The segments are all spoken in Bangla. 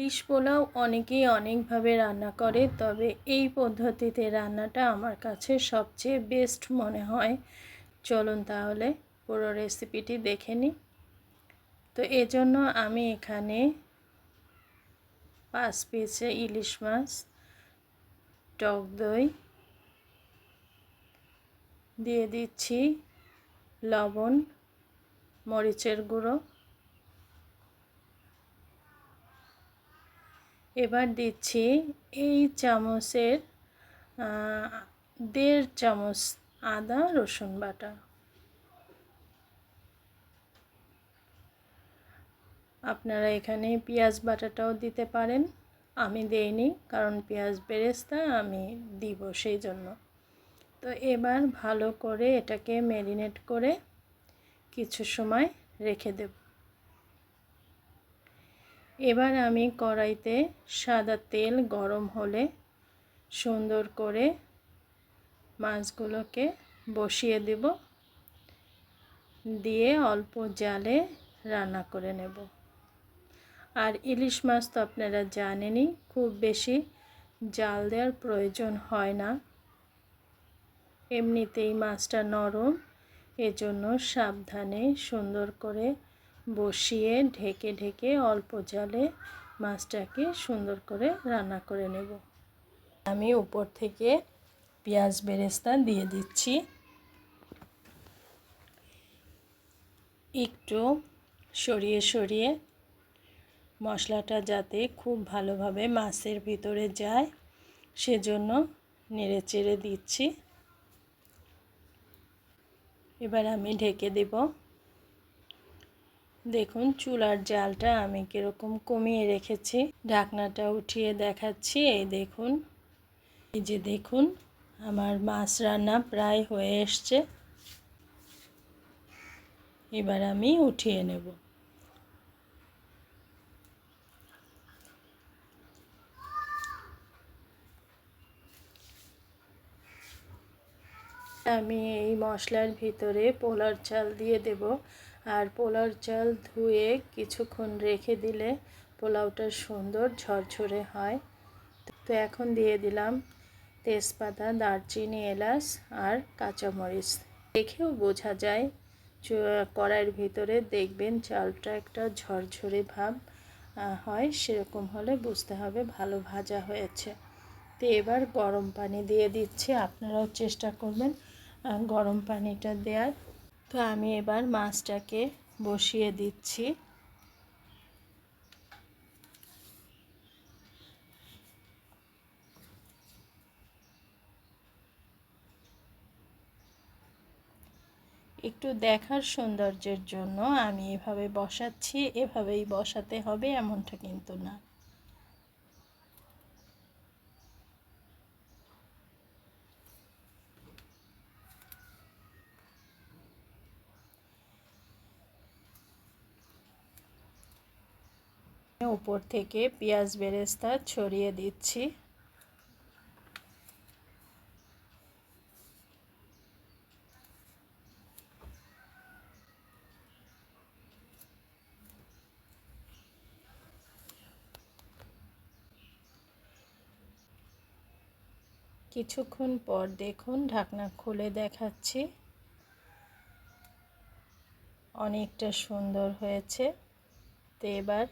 ফিশ পোলাও অনেকেই অনেকভাবে রান্না করে, তবে এই পদ্ধতিতে রান্নাটা আমার কাছে সবচেয়ে বেস্ট মনে হয়। চলুন তাহলে পুরো রেসিপিটি দেখে নিই। তো এজন্য আমি এখানে 5 পিস ইলিশ মাছ, টক দই দিয়ে দিচ্ছি, লবণ, মরিচের গুঁড়ো। এবার দিচ্ছি এই চামচের 1.5 চামচ আদা রসুন বাটা। আপনারা এখানে পেঁয়াজ বাটাটাও দিতে পারেন, আমি দেইনি কারণ পেঁয়াজ বেরেস্তা আমি দিব সেই জন্য। তো এবার ভালো করে এটাকে ম্যারিনেট করে কিছু সময় রেখে দেব। এবার আমি কড়াইতে সাদা তেল গরম হলে সুন্দর করে মাছগুলোকে বসিয়ে দেব, দিয়ে অল্প জালে রান্না করে নেব। আর ইলিশ মাছ তো আপনারা জানেনই, খুব বেশি জাল দেওয়ার প্রয়োজন হয় না, এমনিতেই মাছটা নরম, এজন্য সাবধানে সুন্দর করে বসিয়ে ঢেকে ঢেকে অল্প জালে মাছটাকে সুন্দর করে রান্না করে নেব। আমি উপর থেকে পেঁয়াজ বেরেস্তা দিয়ে দিচ্ছি, একটু সরিয়ে সরিয়ে মশলাটা যাতে খুব ভালোভাবে মাছের ভিতরে যায় সেজন্য নেড়ে চেড়ে দিচ্ছি। এবার আমি ঢেকে দেব। দেখুন চুলার জালটা আমি কীরকম কমিয়ে রেখেছি, ঢাকনাটা উঠিয়ে দেখাচ্ছি। এই দেখুন, এই যে দেখুন আমার মাছ রান্না প্রায় হয়ে এসছে। এবার আমি উঠিয়ে নেব। আমি এই মশলার ভিতরে পোলার চাল দিয়ে দেব, আর পোলার চাল ধুয়ে কিছুক্ষণ রেখে দিলে পোলাওটা সুন্দর ঝরঝরে হয়। তো এখন দিয়ে দিলাম তেজপাতা, দারচিনি, এলাচ আর কাঁচামরিচ। দেখেও বোঝা যায়, কড়াইয়ের ভিতরে দেখবেন চালটা একটা ঝরঝরে ভাব হয়, সেরকম হলে বুঝতে হবে ভালো ভাজা হয়েছে। তো এবার গরম পানি দিয়ে দিচ্ছি, আপনারাও চেষ্টা করবেন গরম পানিটা দেওয়ার। তো আমি এবার মাছটাকে বসিয়ে দিচ্ছি। একটু দেখার সৌন্দর্যের জন্য আমি এভাবে বসাচ্ছি, এভাবেই বসাতে হবে এমনটা কিন্তু না। উপর থেকে পেঁয়াজ বেরেস্তা ছড়িয়ে দিচ্ছি। কিছুক্ষণ পর দেখুন ঢাকনা খুলে দেখাচ্ছি, অনেকটা সুন্দর হয়েছে। তো এবার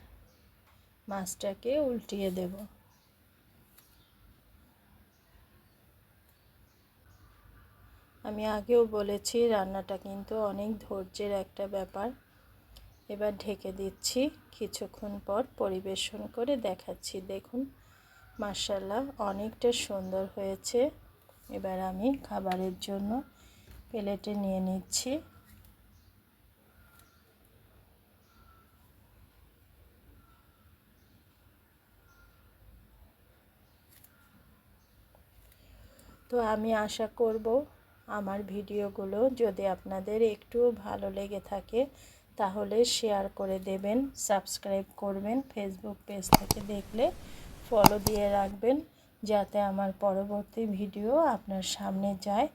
মাছটাকে উল্টিয়ে দেব। আমি আগেও বলেছি রান্নাটা কিন্তু অনেক ধৈর্যের একটা ব্যাপার। এবার ঢেকে দিচ্ছি, কিছুক্ষণ পর পরিবেশন করে দেখাচ্ছি। দেখুন মাশাআল্লাহ অনেকটা সুন্দর হয়েছে। এবার আমি খাবারের জন্য প্লেটে নিয়ে নিচ্ছি। তো আমি আশা করব আমার ভিডিওগুলো যদি আপনাদের একটু ভালো লেগে থাকে তাহলে শেয়ার করে দেবেন, সাবস্ক্রাইব করবেন, ফেসবুক পেজ থেকে দেখলে ফলো দিয়ে রাখবেন যাতে আমার পরবর্তী ভিডিও আপনার সামনে যায়,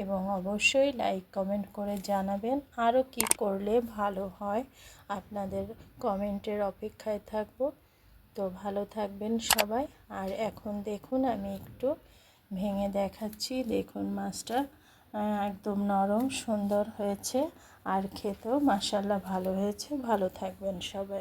এবং অবশ্যই লাইক কমেন্ট করে জানাবেন আরও কি করলে ভালো হয়। আপনাদের কমেন্টের অপেক্ষায় থাকব। তো ভালো থাকবেন সবাই। আর এখন দেখুন আমি একটু ভেঙে দেখাচ্ছি। দেখুন মাছটা একদম নরম সুন্দর হয়েছে আর খেতেও মাশাআল্লাহ ভালো হয়েছে। ভালো থাকবেন সবাই।